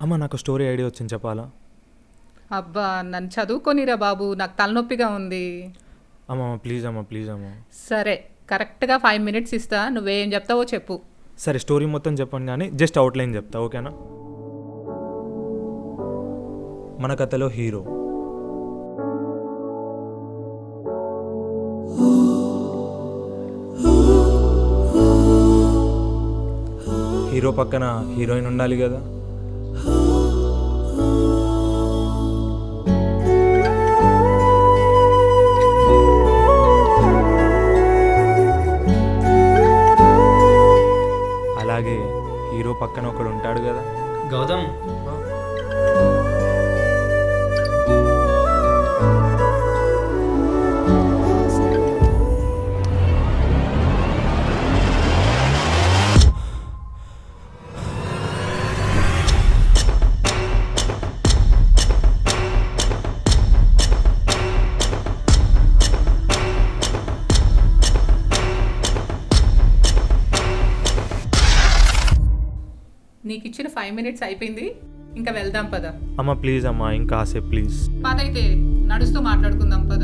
అమ్మ నాకు story idea వచ్చింది, చెప్పాలా? అబ్బా నన్ను చదువుకొనిరా బాబు, నాకు తలనొప్పిగా ఉంది. అమ్మ ప్లీజ్ అమ్మ, ప్లీజ్ అమ్మ. సరే, కరెక్ట్గా 5 minutes ఇస్తా, నువ్వేం చెప్తావో చెప్పు. సరే స్టోరీ మొత్తం చెప్పండి, కానీ జస్ట్ అవుట్లైన్ చెప్తా, ఓకేనా? మన కథలో హీరో హీరో పక్కన హీరోయిన్ ఉండాలి కదా. అలాగే హీరో పక్కన ఒకడు ఉంటాడు కదా. గౌతమ్, నీకు ఇచ్చిన 5 minutes అయిపోయింది, ఇంకా వెళ్దాం పద. అమ్మ ప్లీజ్ అమ్మ, ఇంకా కాసేపు ప్లీజ్. పదైతే నడుస్తూ మాట్లాడుకుందాం పద.